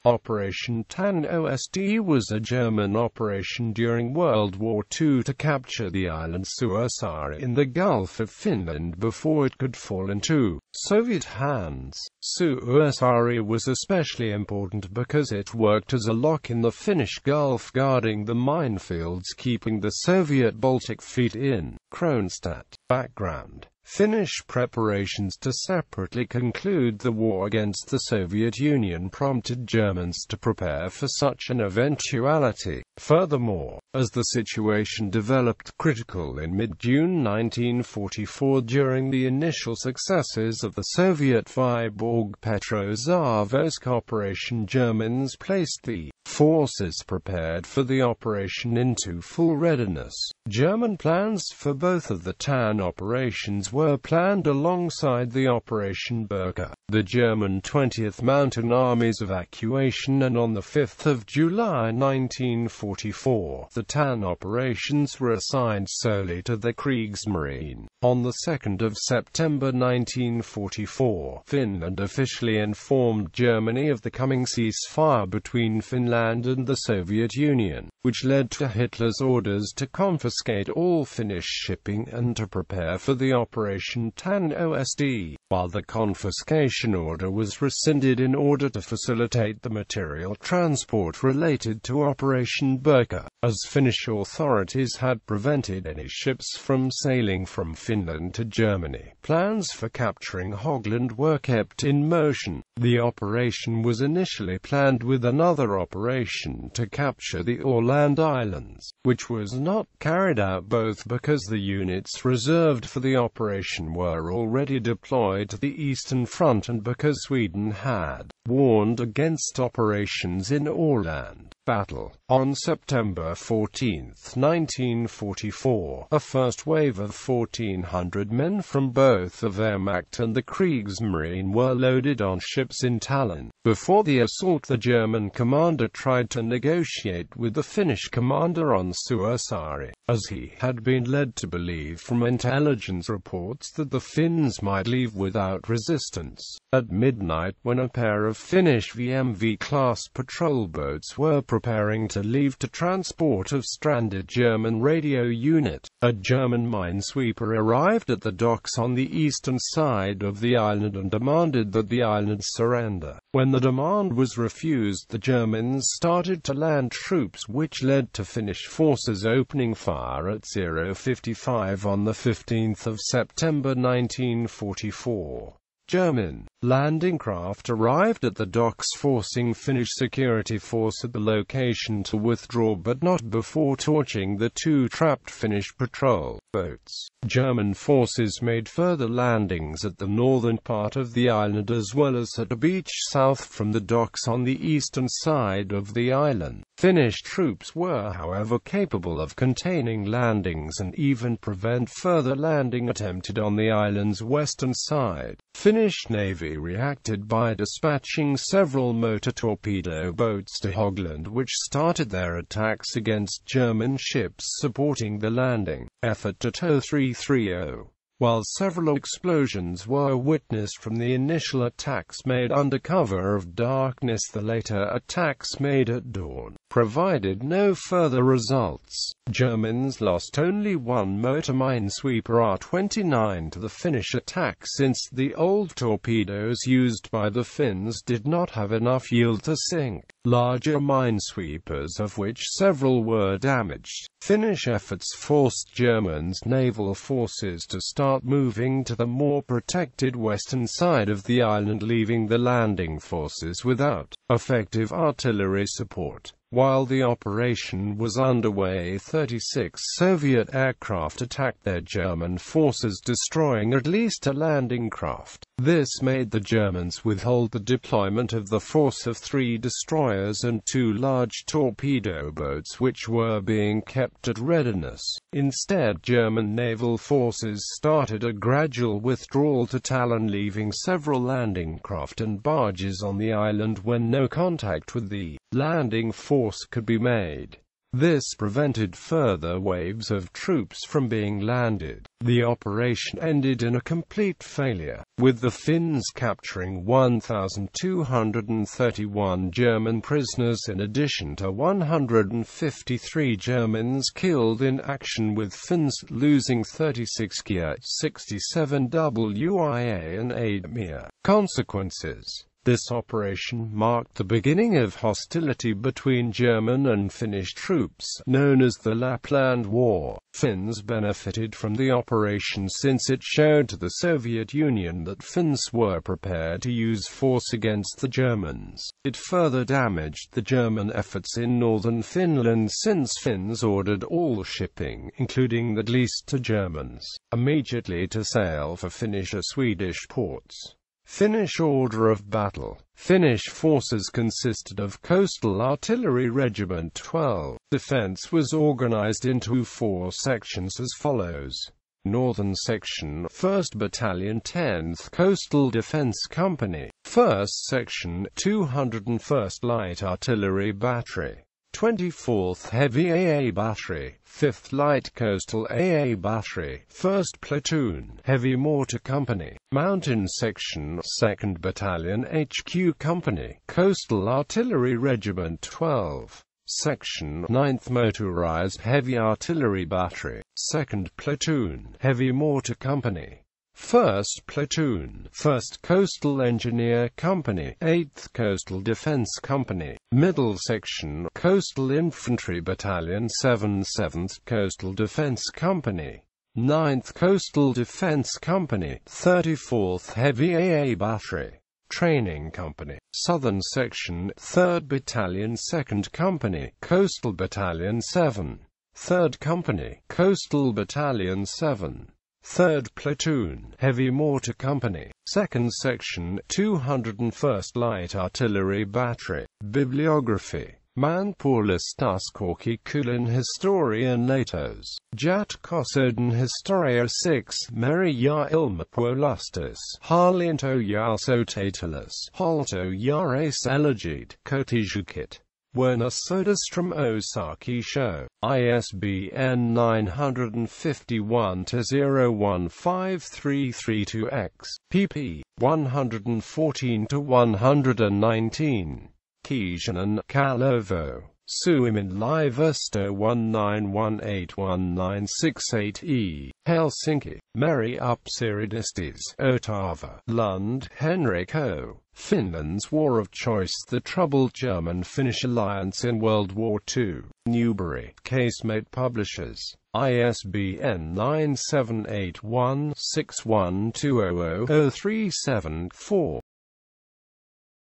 Operation Tanne Ost was a German operation during World War II to capture the island Suursaari in the Gulf of Finland before it could fall into Soviet hands. Suursaari was especially important because it worked as a lock in the Finnish Gulf, guarding the minefields keeping the Soviet Baltic Fleet in Kronstadt. Background: Finnish preparations to separately conclude the war against the Soviet Union prompted Germans to prepare for such an eventuality. Furthermore, as the situation developed critical in mid-June 1944 during the initial successes of the Soviet Vyborg Petrozavodsk operation, Germans placed the forces prepared for the operation into full readiness. German plans for both of the Tanne operations were planned alongside the Operation Berka, the German 20th Mountain Army's evacuation, and on the 5th of July 1944, the Tanne operations were assigned solely to the Kriegsmarine. On the 2nd of September 1944, Finland officially informed Germany of the coming ceasefire between Finland and the Soviet Union, which led to Hitler's orders to confiscate all Finnish shipping and to prepare for the Operation Tanne Ost. While the confiscation order was rescinded in order to facilitate the material transport related to Operation Berka, as Finnish authorities had prevented any ships from sailing from Finland to Germany. Plans for capturing Hogland were kept in motion. The operation was initially planned with another operation to capture the Åland Islands, which was not carried out, both because the units reserved for the operation were already deployed to the Eastern Front and because Sweden had warned against operations in Åland. Battle. On September 14, 1944, a first wave of 1,400 men from both the Wehrmacht and the Kriegsmarine were loaded on ships in Tallinn. Before the assault, the German commander tried to negotiate with the Finnish commander on Suursaari, as he had been led to believe from intelligence reports that the Finns might leave without resistance. At midnight, when a pair of Finnish VMV-class patrol boats were preparing to leave to transport a stranded German radio unit, a German minesweeper arrived at the docks on the eastern side of the island and demanded that the island surrender. When the demand was refused, the Germans started to land troops, which led to Finnish forces opening fire at 0:55 on the 15th of September 1944. German landing craft arrived at the docks, forcing Finnish security force at the location to withdraw, but not before torching the two trapped Finnish patrol boats. German forces made further landings at the northern part of the island as well as at a beach south from the docks on the eastern side of the island. Finnish troops were, however, capable of containing landings and even prevent further landing attempted on the island's western side. Finnish Navy reacted by dispatching several motor torpedo boats to Hogland, which started their attacks against German ships supporting the landing effort at 0330. While several explosions were witnessed from the initial attacks made under cover of darkness, the later attacks made at dawn provided no further results. Germans lost only one motor minesweeper R-29 to the Finnish attack, since the old torpedoes used by the Finns did not have enough yield to sink larger minesweepers, of which several were damaged. Finnish efforts forced Germans' naval forces to start moving to the more protected western side of the island, leaving the landing forces without effective artillery support. While the operation was underway, 36 Soviet aircraft attacked their German forces, destroying at least a landing craft. This made the Germans withhold the deployment of the force of 3 destroyers and 2 large torpedo boats, which were being kept at readiness. Instead, German naval forces started a gradual withdrawal to Tallinn, leaving several landing craft and barges on the island when no contact with the landing force could be made. This prevented further waves of troops from being landed. The operation ended in a complete failure, with the Finns capturing 1,231 German prisoners in addition to 153 Germans killed in action, with Finns losing 36 killed, 67 WIA and 8 MIA. Consequences. This operation marked the beginning of hostility between German and Finnish troops, known as the Lapland War. Finns benefited from the operation since it showed to the Soviet Union that Finns were prepared to use force against the Germans. It further damaged the German efforts in northern Finland, since Finns ordered all shipping, including the least to Germans, immediately to sail for Finnish or Swedish ports. Finnish order of battle. Finnish forces consisted of Coastal Artillery Regiment 12. Defense was organized into 4 sections as follows. Northern Section, 1st Battalion 10th Coastal Defense Company. 1st Section, 201st Light Artillery Battery. 24th Heavy AA Battery, 5th Light Coastal AA Battery, 1st Platoon, Heavy Mortar Company, Mountain Section, 2nd Battalion HQ Company, Coastal Artillery Regiment 12, Section, 9th Motorized Heavy Artillery Battery, 2nd Platoon, Heavy Mortar Company, 1st Platoon, 1st Coastal Engineer Company, 8th Coastal Defense Company, Middle Section, Coastal Infantry Battalion 7, 7th Coastal Defense Company, 9th Coastal Defense Company, 34th Heavy AA Battery, Training Company, Southern Section, 3rd Battalion 2nd Company, Coastal Battalion 7, 3rd Company, Coastal Battalion 7, 3rd Platoon, Heavy Mortar Company, 2nd Section, 201st Light Artillery Battery. Bibliography. Man Paulustaskorki Kulin Historian Natos. Jat Kosoden Historia 6. Meri ja ilma Paulustus. Harlinto ja Sotatalus. Halto ja Race Elegid. Kotijukit. Werner Soderstrom Osaki Show. ISBN 951-015332-X. pp. 114-119. Kijanen, Kalovo. Suomen Livesto 19181968E. Helsinki. Meri Upsiridistes. Otava. Lund, Henrik O. Finland's War of Choice: The Troubled German-Finnish Alliance in World War II. Newbury. Casemate Publishers. ISBN 9781612000374.